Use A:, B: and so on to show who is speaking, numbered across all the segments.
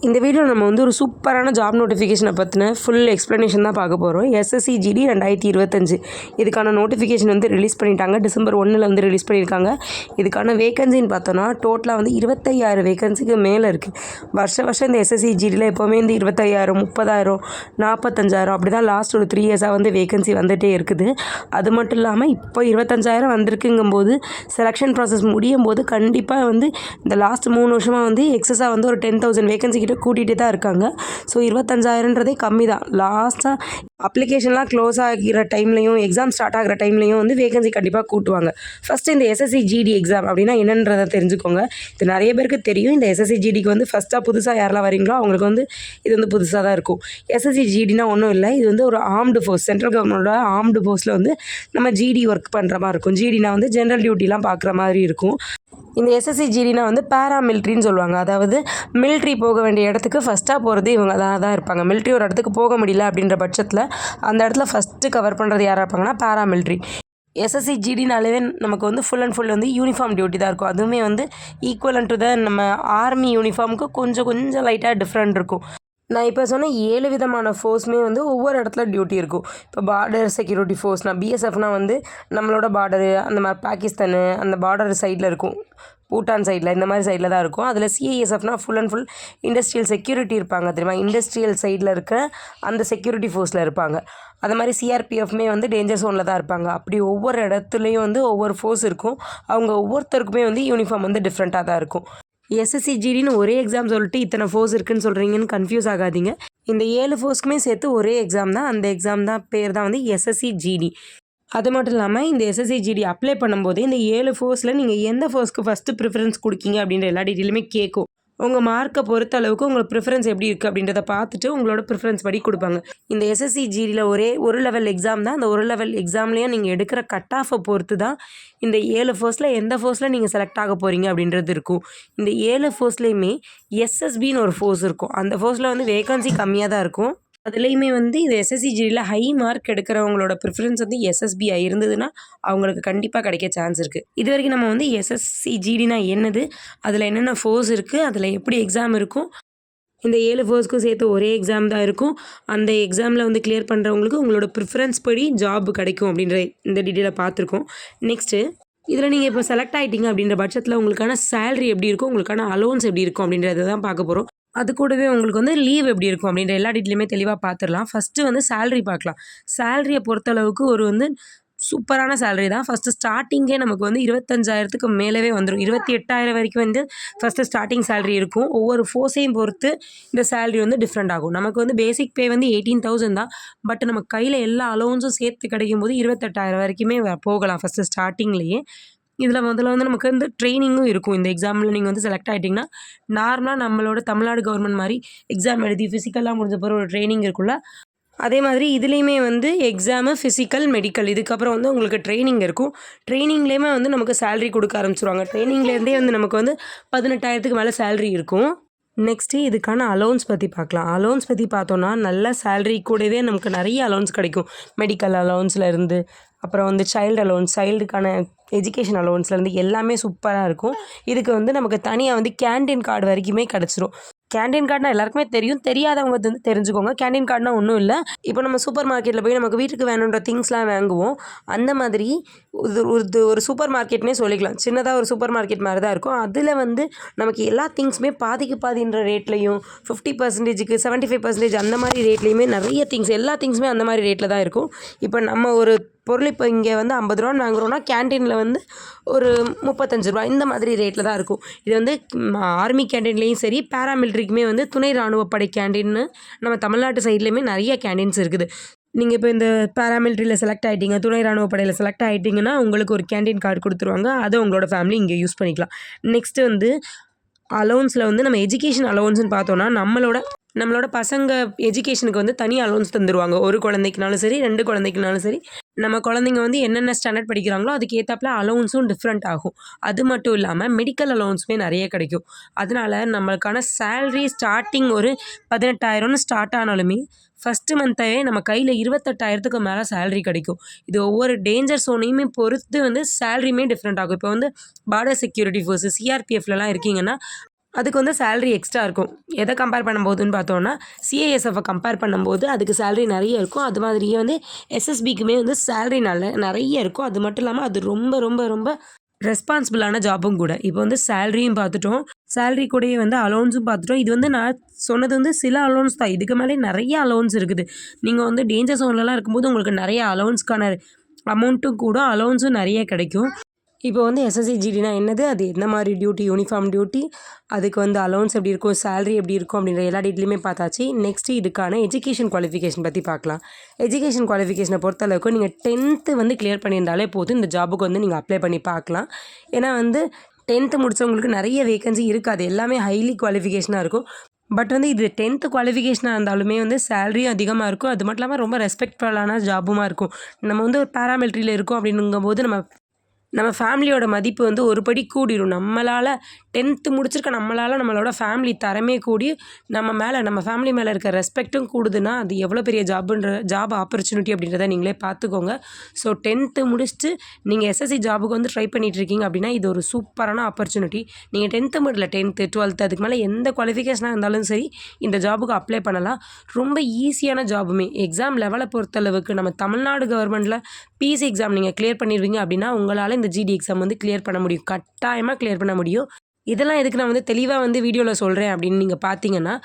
A: இந்த வீடியோவில் நம்ம வந்து ஒரு சூப்பரான ஜாப் நோட்டிஃபிகேஷனை பற்றின ஃபுல் எக்ஸ்ப்ளனேஷன் தான் பார்க்க போகிறோம். எஸ்எஸ்சி ஜிடி 2025 இதுக்கான நோட்டிஃபிகேஷன் வந்து ரிலீஸ் பண்ணிட்டாங்க. டிசம்பர் 1 வந்து ரிலீஸ் பண்ணியிருக்காங்க. இதுக்கான வேகன்சின்னு பார்த்தோன்னா டோட்டலாக வந்து 25,000 வேகன்சிக்கு மேலே இருக்குது. வருஷம் இந்த எஸ்எஸ்சி ஜிடியில் எப்போவுமே வந்து 25,000, 30,000, 45,000 அப்படி தான் லாஸ்ட் ஒரு 3 இயர்ஸாக வந்து வேகன்சி வந்துகிட்டே இருக்குது. அது மட்டும் இல்லாமல் இப்போ 25,000 வந்திருக்குங்கும்போது செலெக்ஷன் ப்ராசஸ் முடியும் போது கண்டிப்பாக வந்து இந்த லாஸ்ட் 3 வருஷமாக வந்து எக்ஸஸாக வந்து ஒரு 10,000 வேகன்சி கிட்ட கூட்டிகிட்டே தான் இருக்காங்க. ஸோ 25,000ன்றதே கம்மி தான். லாஸ்ட்டாக அப்ளிகேஷன்லாம் க்ளோஸ் ஆகிற டைம்லையும் எக்ஸாம் ஸ்டார்ட் ஆகிற டைம்லையும் வந்து வேகன்சி கண்டிப்பாக கூட்டுவாங்க. ஃபஸ்ட்டு இந்த எஸ்எஸ்சி ஜிடி எக்ஸாம் அப்படின்னா என்னன்றதை தெரிஞ்சுக்கோங்க. இது நிறைய பேருக்கு தெரியும். இந்த எஸ்எஸ்சி ஜிடிக்கு வந்து ஃபஸ்ட்டாக புதுசாக யாரெல்லாம் வரீங்களோ அவங்களுக்கு வந்து இது வந்து புதுசாக தான் இருக்கும். எஸ்எஸ்சி ஜிடினா ஒன்றும் இல்லை, இது வந்து ஒரு ஆர்ம்டு ஃபோர்ஸ், சென்ட்ரல் கவர்மெண்டோட ஆர்ம்டு ஃபோர்ஸில் வந்து நம்ம ஜிடி ஒர்க் பண்ணுற மாதிரி இருக்கும். ஜிடினா வந்து ஜென்ரல் டியூட்டிலாம் பார்க்குற மாதிரி இருக்கும். இந்த எஸ்எஸ்சி ஜிடினா வந்து பேராமிலிட்ரின்னு சொல்லுவாங்க. அதாவது மிலிட்ரி போக வேண்டிய இடத்துக்கு ஃபஸ்ட்டாக போகிறது இவங்க தான் இருப்பாங்க. மிலிட்ரி ஒரு இடத்துக்கு போக முடியல அப்படின்ற பட்சத்தில் அந்த இடத்துல ஃபஸ்ட்டு கவர் பண்ணுறது யாராக இருப்பாங்கன்னா பேராமிலிட்ரி. எஸ்எஸ்சி ஜிடினாலே நமக்கு வந்து ஃபுல் அண்ட் ஃபுல் வந்து யூனிஃபார்ம் டியூட்டி தான் இருக்கும். அதுவுமே வந்து ஈக்குவலன் டு த நம்ம ஆர்மி யூனிஃபார்முக்கு கொஞ்சம் லைட்டாக டிஃப்ரெண்ட் இருக்கும். நான் இப்போ சொன்ன 7 விதமான ஃபோர்ஸுமே வந்து ஒவ்வொரு இடத்துல டியூட்டி இருக்கும். இப்போ பார்டர் செக்யூரிட்டி ஃபோர்ஸ்னால் பிஎஸ்எஃப்னால் வந்து நம்மளோட பார்டரு அந்த மாதிரி பாகிஸ்தானு அந்த பார்டர் சைடில் இருக்கும், பூட்டான் சைடில் இந்த மாதிரி சைடில் தான் இருக்கும். அதில் சிஐஎஸ்எஃப்னால் full and full industrial security இருப்பாங்க தெரியுமா, இண்டஸ்ட்ரியல் சைடில் இருக்கிற அந்த செக்யூரிட்டி ஃபோர்ஸில் இருப்பாங்க. அது மாதிரி சிஆர்பிஎஃப்மே வந்து டேஞ்சர் ஜோனில் தான் இருப்பாங்க. அப்படி ஒவ்வொரு இடத்துலையும் வந்து ஒவ்வொரு ஃபோர்ஸ் இருக்கும். அவங்க ஒவ்வொருத்தருக்குமே வந்து யூனிஃபார்ம் வந்து டிஃப்ரெண்ட்டாக தான் இருக்கும். எஸ்எஸ்சி ஜிடின்னு ஒரே எக்ஸாம் சொல்லிட்டு இத்தனை ஃபோர்ஸ் இருக்குதுன்னு சொல்கிறீங்கன்னு கன்ஃபியூஸ் ஆகாதீங்க. இந்த 7 ஃபோர்ஸ்க்குமே சேர்த்து ஒரே எக்ஸாம் தான். அந்த எக்ஸாம் தான் பேர் தான் வந்து எஸ்எஸ்சி ஜிடி. அது மட்டும் இல்லாமல் இந்த எஸ்எஸ்சி ஜிடி அப்ளை பண்ணும்போது இந்த 7 ஃபோர்ஸில் நீங்கள் எந்த ஃபோர்ஸ்க்கு ஃபஸ்ட்டு ப்ரிஃபரன்ஸ் கொடுக்கீங்க அப்படின்ற எல்லா டீட்டெயிலுமே கேட்கும். உங்கள் மார்க்கை பொறுத்த அளவுக்கு உங்களுக்கு ப்ரிஃபரன்ஸ் எப்படி இருக்குது அப்படின்றத பார்த்துட்டு உங்களோட ப்ரிஃபரன்ஸ் படி கொடுப்பாங்க. இந்த எஸ்எஸ்சி ஜிடியில் ஒரு லெவல் எக்ஸாம் தான். அந்த ஒரு லெவல் எக்ஸாம்லேயும் நீங்கள் எடுக்கிற கட் ஆஃபை பொறுத்து தான் இந்த 7 ஃபோர்ஸில் எந்த ஃபோர்ஸில் நீங்கள் செலக்ட் ஆக போகிறீங்க அப்படின்றது இருக்கும். இந்த 7 ஃபோர்ஸ்லேயுமே எஸ்எஸ்பின்னு ஒரு ஃபோர்ஸ் இருக்கும். அந்த ஃபோர்ஸில் வந்து வேகன்சி கம்மியாக தான் இருக்கும். அதுலேயுமே வந்து இது எஸ்எஸ்சி ஜிடியில் ஹை மார்க் எடுக்கிறவங்களோட ப்ரிஃபரன்ஸ் வந்து எஸ்எஸ்பிஐ இருந்ததுன்னா அவங்களுக்கு கண்டிப்பாக கிடைக்க சான்ஸ் இருக்குது. இது வரைக்கும் நம்ம வந்து எஸ்எஸ்சி ஜிடினா என்னது, அதில் என்னென்ன ஃபோர்ஸ் இருக்குது, அதில் எப்படி எக்ஸாம் இருக்கும், இந்த 7 ஃபோர்ஸ்க்கும் சேர்த்து ஒரே எக்ஸாம் தான் இருக்கும். அந்த எக்ஸாமில் வந்து கிளியர் பண்ணுறவங்களுக்கு உங்களோட ப்ரிஃபரன்ஸ் படி ஜாப் கிடைக்கும் அப்படின்ற இந்த டீட்டெயிலை பார்த்துருக்கோம். நெக்ஸ்ட்டு இதில் நீங்கள் இப்போ செலக்ட் ஆகிட்டீங்க அப்படின்ற பட்சத்தில் உங்களுக்கான சேலரி எப்படி இருக்கும், உங்களுக்கான அலோன்ஸ் எப்படி இருக்கும் அப்படின்றத தான் பார்க்க போகிறோம். அது கூடவே உங்களுக்கு வந்து லீவ் எப்படி இருக்கும் அப்படின்ற எல்லா டீட்டெயிலுமே தெளிவாக பார்த்துடலாம். ஃபஸ்ட்டு வந்து சேலரி பார்க்கலாம். சேலரியை பொறுத்தளவுக்கு ஒரு வந்து சூப்பரான சேலரி தான். ஃபஸ்ட்டு ஸ்டார்டிங்கே நமக்கு வந்து 25,000க்கு மேலவே வந்துடும். 28,000 வரைக்கும் வந்து ஃபஸ்ட்டு ஸ்டார்டிங் சேலரி இருக்கும். ஒவ்வொரு ஃபோர்ஸையும் பொறுத்து இந்த சேலரி வந்து டிஃப்ரெண்ட் ஆகும். நமக்கு வந்து பேசிக் பே வந்து 18,000 தான். பட் நம்ம கையில் எல்லா அலோன்ஸும் சேர்த்து கிடைக்கும் போது 28,000 வரைக்குமே போகலாம் ஃபஸ்ட்டு ஸ்டார்டிங்லேயே. இதில் முதல்ல வந்து நமக்கு வந்து ட்ரைனிங்கும் இருக்கும். இந்த எக்ஸாமில் நீங்கள் வந்து செலக்ட் ஆகிட்டிங்கன்னா நார்மலாக நம்மளோட தமிழ்நாடு கவர்மெண்ட் மாதிரி எக்ஸாம் எழுதி ஃபிசிக்கலாக முடிஞ்ச பிறகு ஒரு ட்ரைனிங் இருக்குல்ல, அதே மாதிரி இதுலேயுமே வந்து எக்ஸாமு, ஃபிசிக்கல், மெடிக்கல் இதுக்கப்புறம் வந்து உங்களுக்கு ட்ரைனிங் இருக்கும். ட்ரைனிங்லேயுமே வந்து நமக்கு சேலரி கொடுக்க ஆரம்பிச்சிருவாங்க. ட்ரைனிங்லேருந்தே வந்து நமக்கு வந்து 18,000க்கு மேலே சேலரி இருக்கும். நெக்ஸ்ட்டு இதுக்கான அலோன்ஸ் பற்றி பார்க்கலாம். அலோன்ஸ் பற்றி பார்த்தோன்னா நல்ல சேலரி கூடவே நமக்கு நிறைய அலோன்ஸ் கிடைக்கும். மெடிக்கல் அலோன்ஸில் இருந்து அப்புறம் வந்து சைல்டு அலோன்ஸ், சைல்டுக்கான எஜுகேஷன் அலோன்ஸ்லேருந்து எல்லாமே சூப்பராக இருக்கும். இதுக்கு வந்து நமக்கு தனியாக வந்து கேண்டீன் கார்டு வரைக்குமே கிடச்சிரும். கேண்டீன் கார்டுனா எல்லாருக்குமே தெரியும், தெரியாதவங்க வந்து தெரிஞ்சுக்கோங்க. கேண்டீன் கார்டுனா ஒன்றும் இல்லை, இப்போ நம்ம சூப்பர் மார்க்கெட்டில் போய் நமக்கு வீட்டுக்கு வேணுன்ற திங்ஸ்லாம் வாங்குவோம். அந்த மாதிரி ஒரு சூப்பர் மார்க்கெட்னே சொல்லிக்கலாம். சின்னதாக ஒரு சூப்பர் மார்க்கெட் மாதிரி தான் இருக்கும். அதில் வந்து நமக்கு எல்லா திங்ஸுமே பாதின்ற ரேட்லையும் 50%க்கு 75% அந்த மாதிரி ரேட்லேயுமே நிறைய திங்ஸ், எல்லா திங்ஸுமே அந்த மாதிரி ரேட்டில் தான் இருக்கும். இப்போ நம்ம ஒரு பொருள் இப்போ இங்கே வந்து 50 ரூபான்னு வாங்குகிறோன்னா கேண்டீனில் வந்து ஒரு 35 ரூபா இந்த மாதிரி ரேட்டில் தான் இருக்கும். இது வந்து ஆர்மி கேண்டீன்லேயும் சரி, பேராமிலிட்ரிக்குமே வந்து துணை இராணுவப்படை கேண்டீன்னு நம்ம தமிழ்நாட்டு சைட்லேயுமே நிறைய கேண்டீன்ஸ் இருக்குது. நீங்கள் இப்போ இந்த பேராமிலிட்ரியில் செலக்ட் ஆகிட்டீங்க, துணை இராணுவப்படையில் செலக்ட் ஆகிட்டிங்கன்னா உங்களுக்கு ஒரு கேண்டீன் கார்டு கொடுத்துருவாங்க. அதை உங்களோட ஃபேமிலி இங்கே யூஸ் பண்ணிக்கலாம். நெக்ஸ்ட்டு வந்து அலோன்ஸில் வந்து நம்ம எஜுகேஷன் அலோன்ஸ்னு பார்த்தோன்னா நம்மளோட பசங்க எஜுகேஷனுக்கு வந்து தனி அலோன்ஸ் தந்துடுவாங்க. ஒரு குழந்தைக்குனாலும் சரி, 2 குழந்தைக்குனாலும் சரி. நம்ம குழந்தைங்க வந்து என்னென்ன ஸ்டாண்டர்ட் படிக்கிறாங்களோ அதுக்கு ஏற்றாப்புல அலோன்ஸும் டிஃப்ரெண்ட் ஆகும். அது மட்டும் இல்லாமல் மெடிக்கல் அலோன்ஸுமே நிறைய கிடைக்கும். அதனால் நம்மளுக்கான சேல்ரி ஸ்டார்டிங் ஒரு 18,000ன்னு ஸ்டார்ட் ஆனாலுமே ஃபஸ்ட்டு மந்த்தாகவே நம்ம கையில் 28,000க்கு மேலே சேலரி கிடைக்கும். இது ஒவ்வொரு டேஞ்சர் ஸோனையுமே பொறுத்து வந்து சேலரியுமே டிஃப்ரெண்ட் ஆகும். இப்போ வந்து பார்டர் செக்யூரிட்டி ஃபோர்ஸு, சிஆர்பிஎஃப்லலாம் இருக்கீங்கன்னா அதுக்கு வந்து சேலரி எக்ஸ்ட்ரா இருக்கும். எதை கம்பேர் பண்ணும்போதுன்னு பார்த்தோன்னா, சிஐஎஸ்எஃப்பை கம்பேர் பண்ணும்போது அதுக்கு சேலரி நிறைய இருக்கும். அது மாதிரியே வந்து எஸ்எஸ்பிக்குமே வந்து சேலரி நிறைய இருக்கும். அது மட்டும் இல்லாமல் அது ரொம்ப ரொம்ப ரொம்ப ரெஸ்பான்சிபிளான ஜாப்பும் கூட. இப்போ வந்து சேலரியும் பார்த்துட்டோம். சேலரி கூடயே வந்து அலோன்ஸும் பார்த்துட்டோம். இது வந்து நான் சொன்னது வந்து சில அலோன்ஸ் தான். இதுக்கு மேலே நிறைய அலோன்ஸ் இருக்குது. நீங்கள் வந்து டேஞ்சர் ஸோன்லலாம் இருக்கும்போது உங்களுக்கு நிறைய அலோன்ஸ்க்கான அமௌண்ட்டும் கூட அலோன்ஸும் நிறைய கிடைக்கும். இப்போ வந்து எஸ்எஸ்சி ஜிடினா என்னது, அது எந்த மாதிரி டியூட்டி, யூனிஃபார்ம் டியூட்டி, அதுக்கு வந்து அலோன்ஸ் எப்படி இருக்கும், சேலரி எப்படி இருக்கும் அப்படின்ற எல்லா டீட்டெயிலுமே பார்த்தாச்சு. நெக்ஸ்ட்டு இதுக்கான எஜுகேஷன் குவாலிஃபிகேஷன் பற்றி பார்க்கலாம். எஜுகேஷன் குவாலிஃபிகேஷனை பொறுத்தளவுக்கு நீங்கள் 10th வந்து கிளியர் பண்ணியிருந்தாலே போதும், இந்த ஜாபுக்கு வந்து நீங்கள் அப்ளை பண்ணி பார்க்கலாம். ஏன்னா வந்து 10th முடித்தவங்களுக்கு நிறைய வேகன்சி இருக்காது. எல்லாமே ஹைலி குவாலிஃபிகேஷனாக இருக்கும். பட் வந்து இது 10th குவாலிஃபிகேஷனாக இருந்தாலுமே வந்து சேலரியும் அதிகமாக இருக்கும். அது மட்டும் இல்லாமல் ரொம்ப ரெஸ்பெக்ட்ஃபுல்லான ஜாபுமாக இருக்கும். நம்ம வந்து ஒரு பேராமிலிட்ரியில் இருக்கோம் அப்படிங்கும்போது நம்ம ஃபேமிலியோட மதிப்பு வந்து ஒரு படி கூடிரும். நம்மளால் 10th முடிச்சிருக்க நம்மளோட ஃபேமிலி தரமே கூடி நம்ம ஃபேமிலி மேலே இருக்க ரெஸ்பெக்ட்டும் கூடுதுன்னா அது எவ்வளோ பெரிய ஜாப் ஆப்பர்ச்சுனிட்டி அப்படின்றத நீங்களே பார்த்துக்கோங்க. ஸோ 10th முடிச்சுட்டு நீங்கள் எஸ்எஸ்சி ஜாபுக்கு வந்து ட்ரை பண்ணிகிட்ருக்கீங்க அப்படின்னா இது ஒரு சூப்பரான ஆப்பர்ச்சுனிட்டி. நீங்கள் 10th மட்டும் 10th 12th அதுக்கு மேலே எந்த குவாலிஃபிகேஷனாக இருந்தாலும் சரி இந்த ஜாபுக்கு அப்ளை பண்ணலாம். ரொம்ப ஈஸியான ஜாபுமே. எக்ஸாம் லெவலை பொறுத்தளவுக்கு நம்ம தமிழ்நாடு கவர்மெண்ட்டில் பிசி எக்ஸாம் நீங்கள் கிளியர் பண்ணிடுவீங்க அப்படின்னா உங்களால் இந்த ஜிடி எக்ஸாம் வந்து கிளியர் பண்ண முடியும். கட்டாயமாக கிளியர் பண்ண முடியும். இதெல்லாம் எதுக்கு நான் வந்து தெளிவாக வந்து வீடியோவில் சொல்கிறேன் அப்படின்னு நீங்கள் பார்த்தீங்கன்னா,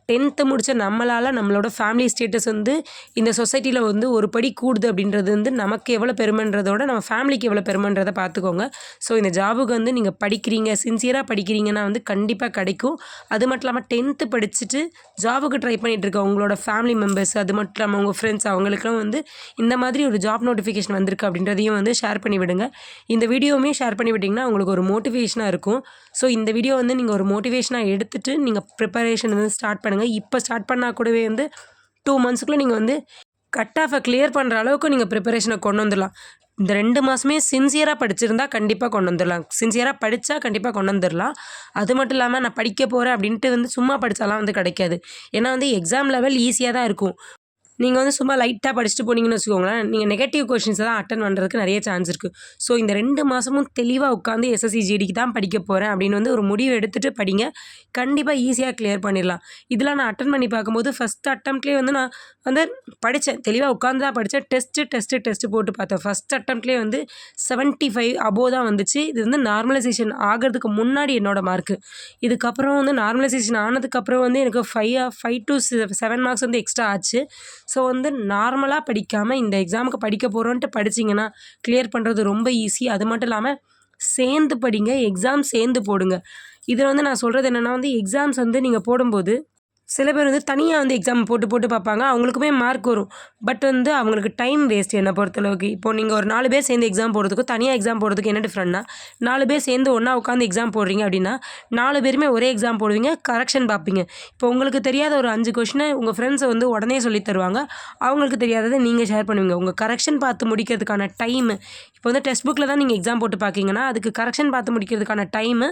A: 10th முடித்த நம்மளோட ஃபேமிலி ஸ்டேட்டஸ் வந்து இந்த சொசைட்டியில் வந்து ஒரு படி கூடுது அப்படின்றது வந்து நமக்கு எவ்வளோ பெருமைன்றதோட நம்ம ஃபேமிலிக்கு எவ்வளோ பெருமைன்றதை பார்த்துக்கோங்க. ஸோ இந்த ஜாபுக்கு வந்து நீங்கள் படிக்கிறீங்க, சின்சியராக படிக்கிறீங்கன்னா வந்து கண்டிப்பாக கிடைக்கும். அது மட்டும் இல்லாமல் 10th படிச்சுட்டு ஜாபுக்கு ட்ரை பண்ணிகிட்டு இருக்க உங்களோட ஃபேமிலி மெம்பர்ஸ், அது மட்டும் இல்லாமல் உங்கள் ஃப்ரெண்ட்ஸ் அவங்களுக்குலாம் வந்து இந்த மாதிரி ஒரு ஜாப் நோட்டிஃபிகேஷன் வந்திருக்கு அப்படின்றதையும் வந்து ஷேர் பண்ணி விடுங்க. இந்த வீடியோவுமே ஷேர் பண்ணி விட்டிங்கன்னா உங்களுக்கு ஒரு மோட்டிவேஷனாக இருக்கும். ஸோ இந்த வீடியோ வந்து நீங்கள் ஒரு மோட்டிவேஷனாக எடுத்துகிட்டு நீங்கள் ப்ரிப்பரேஷன் வந்து ஸ்டார்ட் பண்ணுங்கள். இப்போ ஸ்டார்ட் பண்ணால் கூடவே வந்து 2 monthsக்குள்ளே நீங்கள் வந்து கட் ஆஃபை கிளியர் பண்ணுற அளவுக்கு நீங்கள் ப்ரிப்பரேஷனை கொண்டு வந்துடலாம். இந்த 2 மாதமே சின்சியராக படிச்சிருந்தா கண்டிப்பாக கொண்டு வந்துடலாம். சின்சியராக படித்தா கண்டிப்பாக கொண்டு வந்துடலாம். அது மட்டும் இல்லாமல் நான் படிக்க போகிறேன் அப்படின்ட்டு வந்து சும்மா படித்தாலாம் வந்து கிடைக்காது. ஏன்னா வந்து எக்ஸாம் லெவல் ஈஸியாக தான் இருக்கும். நீங்கள் வந்து சும்மா லைட்டாக படிச்சுட்டு போனீங்கன்னு வச்சுக்கோங்களேன், நீங்கள் நெகட்டிவ் கொஷின்ஸை தான் அட்டன் பண்ணுறதுக்கு நிறைய சான்ஸ் இருக்குது. ஸோ இந்த 2 மாதமும் தெளிவாக உட்காந்து எஸ்எஸ்சி ஜிடிக்கு தான் படிக்க போகிறேன் அப்படின்னு வந்து ஒரு முடிவு எடுத்துகிட்டு படிங்க. கண்டிப்பாக ஈஸியாக கிளியர் பண்ணிடலாம். இதெல்லாம் நான் அட்டன் பண்ணி பார்க்கும்போது ஃபஸ்ட் அட்டம்ப்ட்லேயே வந்து நான் வந்து படித்தேன். தெளிவாக உட்காந்து தான் படித்தேன். டெஸ்ட்டு போட்டு பார்த்தேன். ஃபஸ்ட் அட்டம்ப்ட்லேயே வந்து 75 அபோவ் தான் வந்துச்சு. இது வந்து நார்மலைசேஷன் ஆகிறதுக்கு முன்னாடி என்னோடய மார்க்கு. இதுக்கப்புறம் வந்து நார்மலைசேஷன் ஆனதுக்கப்புறம் வந்து எனக்கு 5 to 7 மார்க்ஸ் வந்து எக்ஸ்ட்ரா ஆச்சு. ஸோ வந்து நார்மலாக படிக்காமல் இந்த எக்ஸாமுக்கு படிக்க போகிறோன்ட்டு படிச்சிங்கன்னா கிளியர் பண்ணுறது ரொம்ப ஈஸி. அது மட்டும் இல்லாமல் சேர்ந்து படிங்க, எக்ஸாம் சேர்ந்து போடுங்க. இதில் வந்து நான் சொல்கிறது என்னென்னா வந்து எக்ஸாம்ஸ் வந்து நீங்கள் போடும்போது சில பேர் வந்து தனியாக வந்து எக்ஸாம் போட்டு பார்ப்பாங்க. அவங்களுக்குமே மார்க் வரும். பட் வந்து அவங்களுக்கு டைம் வேஸ்ட் என்னை பொறுத்தளவுக்கு. இப்போ நீங்கள் ஒரு 4 பேர் சேர்ந்து எக்ஸாம் போடுறதுக்கும் தனியாக எக்ஸாம் போடுறதுக்கு என்ன டிஃப்ரெண்ட்னா, 4 பேர் சேர்ந்து ஒன்றா உட்காந்து எக்ஸாம் போடுறீங்க அப்படின்னா 4 பேருமே ஒரே எக்ஸாம் போடுவீங்க, கரெக்ஷன் பார்ப்பீங்க. இப்போ உங்களுக்கு தெரியாத ஒரு 5 கொஷினை உங்கள் ஃப்ரெண்ட்ஸை வந்து உடனே சொல்லி தருவாங்க. அவங்களுக்கு தெரியாததை நீங்கள் ஷேர் பண்ணுவீங்க. உங்கள் கரெக்ஷன் பார்த்து முடிக்கிறதுக்கான டைமு இப்போ வந்து டெக்ஸ்ட் புக்கில் தான் நீங்கள் எக்ஸாம் போட்டு பார்க்கிங்கன்னா அதுக்கு கரெக்ஷன் பார்த்து முடிக்கிறதுக்கான டைமு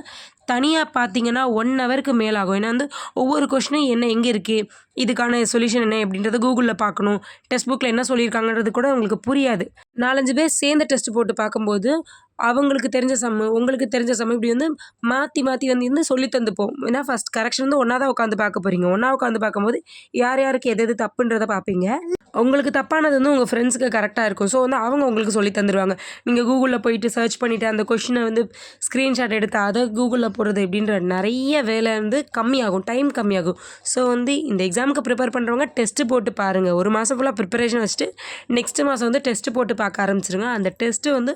A: தனியாக பார்த்தீங்கன்னா 1 ஹவருக்கு மேலாகும். ஏன்னா வந்து ஒவ்வொரு கொஷினும் எங்கே இருக்குது, இதுக்கான சொல்யூஷன் என்ன அப்படின்றத கூகுளில் பார்க்கணும். டெக்ஸ்ட் புக்கில் என்ன சொல்லியிருக்காங்கன்றது கூட உங்களுக்கு புரியாது. 4-5 பேர் சேர்ந்து டெஸ்ட் போட்டு பார்க்கும்போது அவங்களுக்கு தெரிஞ்ச உங்களுக்கு தெரிஞ்ச இப்படி வந்து மாற்றி வந்து சொல்லி தந்துப்போம். ஏன்னா ஃபஸ்ட் கரெக்ஷன் வந்து ஒன்றா தான் உட்காந்து பார்க்க போகிறீங்க. ஒன்றா உட்காந்து பார்க்கும்போது யாருக்கு எது தப்புன்றதை பார்ப்பீங்க. உங்களுக்கு தப்பானது வந்து உங்கள் ஃப்ரெண்ட்ஸுக்கு கரெக்டாக இருக்கும். ஸோ வந்து அவங்க உங்களுக்கு சொல்லி தந்துடுவாங்க. நீங்கள் கூகுளில் போயிட்டு சர்ச் பண்ணிவிட்டு அந்த கொஷினை வந்து ஸ்க்ரீன்ஷாட் எடுத்து அதை கூகுளில் போடுறது அப்படின்ற நிறைய வேலை வந்து கம்மியாகும், டைம் கம்மியாகும். ஸோ வந்து இந்த எக்ஸாமுக்கு ப்ரிப்பேர் பண்ணுறவங்க டெஸ்ட்டு போட்டு பாருங்கள். 1 மாதம் ஃபுல்லாக ப்ரிப்பரேஷன் வச்சுட்டு நெக்ஸ்ட் மாதம் வந்து டெஸ்ட்டு போட்டு பார்க்க ஆரம்பிச்சிருங்க. அந்த டெஸ்ட்டு வந்து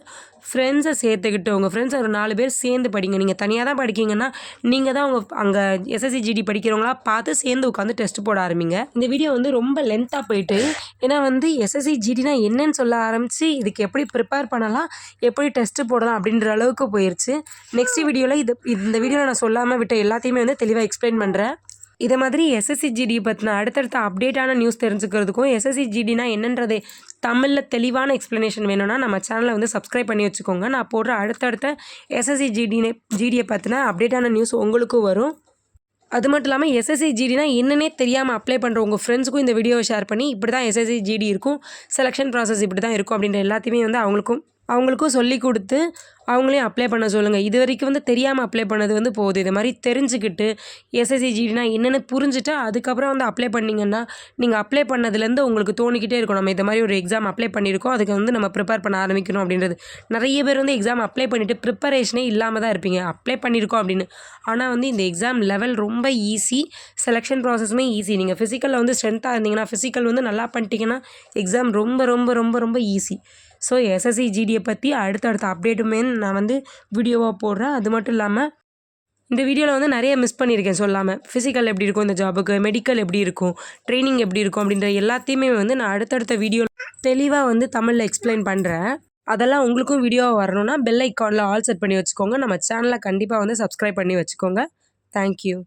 A: ஃப்ரெண்ட்ஸை சேர்த்துக்கிட்டு உங்கள் ஃப்ரெண்ட்ஸ் ஒரு 4 பேர் சேர்ந்து படிங்க. நீங்கள் தனியாக தான் படிக்கிங்கன்னா நீங்கள் தான் அங்கே எஸ்எஸ்சி ஜிடி படிக்கிறவங்களா பார்த்து சேர்ந்து உட்காந்து டெஸ்ட் போட ஆரம்பிங்க. இந்த வீடியோ வந்து ரொம்ப லென்த்தாக போயிட்டு ஏன்னா வந்து எஸ்எஸ்சி ஜிடினா என்னன்னு சொல்ல ஆரம்பித்து இதுக்கு எப்படி ப்ரிப்பேர் பண்ணலாம், எப்படி டெஸ்ட்டு போடலாம் அப்படின்ற அளவுக்கு போயிடுச்சு. நெக்ஸ்ட் வீடியோவில் இந்த வீடியோவில் நான் சொல்லாமல் விட்ட எல்லாத்தையுமே வந்து தெளிவாக எக்ஸ்பிளைன் பண்ணுறேன். இதை மாதிரி எஸ்எஸ்சி ஜிடி பற்றின அடுத்தடுத்த அப்டேட்டான நியூஸ் தெரிஞ்சுக்கிறதுக்கும் எஸ்எஸ்சி ஜிடினா என்னன்றதை தமிழில் தெளிவான எக்ஸ்ப்ளனேஷன் வேணும்னா நம்ம சேனலை வந்து சப்ஸ்கிரைப் பண்ணி வச்சுக்கோங்க. நான் போடுற அடுத்தடுத்த எஸ்எஸ்சி ஜிடியை பற்றின அப்டேட்டான நியூஸ் உங்களுக்கும் வரும். அது மட்டும் இல்லாமல் எஸ்எஸ்சி ஜிடினா என்னன்னே தெரியாமல் அப்ளை பண்ணுற உங்கள் ஃப்ரெண்ட்ஸுக்கும் இந்த வீடியோவை ஷேர் பண்ணி இப்படி தான் எஸ்எஸ்சி ஜிடி இருக்கும், செலெக்ஷன் ப்ராசஸ் இப்படி தான் இருக்கும் அப்படின்ற எல்லாத்தையுமே வந்து அவங்களுக்கும் அவங்களுக்கும் சொல்லிக் கொடுத்து அவங்களையும் அப்ளை பண்ண சொல்லுங்கள். இது வரைக்கும் வந்து தெரியாமல் அப்ளை பண்ணது வந்து போதும். இது மாதிரி தெரிஞ்சுக்கிட்டு எஸ்எஸ்சி ஜிடினா என்னென்னு புரிஞ்சுட்டு அதுக்கப்புறம் வந்து அப்ளை பண்ணிங்கன்னா நீங்கள் அப்ளை பண்ணதுலேருந்து உங்களுக்கு தோணிக்கிட்டே இருக்கும் நம்ம இந்த மாதிரி ஒரு எக்ஸாம் அப்ளை பண்ணியிருக்கோம், அதுக்கு வந்து நம்ம ப்ரிப்பேர் பண்ண ஆரம்பிக்கணும் அப்படின்றது. நிறைய பேர் வந்து எக்ஸாம் அப்ளை பண்ணிவிட்டு ப்ரிப்பரேஷனே இல்லாமல் தான் இருப்பீங்க அப்ளை பண்ணியிருக்கோம் அப்படின்னு. ஆனால் வந்து இந்த எக்ஸாம் லெவல் ரொம்ப ஈஸி, செலெக்ஷன் ப்ராசஸுமே ஈஸி. நீங்கள் ஃபிசிக்கலில் வந்து ஸ்ட்ரென்த்தாக இருந்தீங்கன்னா, ஃபிசிக்கல் வந்து நல்லா பண்ணிட்டீங்கன்னா எக்ஸாம் ரொம்ப ரொம்ப ரொம்ப ரொம்ப ஈஸி. ஸோ எஸ்எஸ்சி ஜிடியை பற்றி அடுத்தடுத்த அப்டேட்டுமே நான் வந்து வீடியோவாக போடுறேன். அது மட்டும் இல்லாமல் இந்த வீடியோவில் வந்து நிறைய மிஸ் பண்ணியிருக்கேன் சொல்லாமல். ஃபிசிக்கல் எப்படி இருக்கும் இந்த ஜாபுக்கு, மெடிக்கல் எப்படி இருக்கும், ட்ரைனிங் எப்படி இருக்கும் அப்படின்ற எல்லாத்தையுமே வந்து நான் அடுத்தடுத்த வீடியோ தெளிவாக வந்து தமிழில் எக்ஸ்பிளைன் பண்ணுறேன். அதெல்லாம் உங்களுக்கும் வீடியோவாக வரணும்னா பெல் ஐக்கானில் ஆல் செட் பண்ணி வச்சுக்கோங்க. நம்ம சேனலை கண்டிப்பாக வந்து சப்ஸ்கிரைப் பண்ணி வச்சுக்கோங்க. தேங்க்யூ.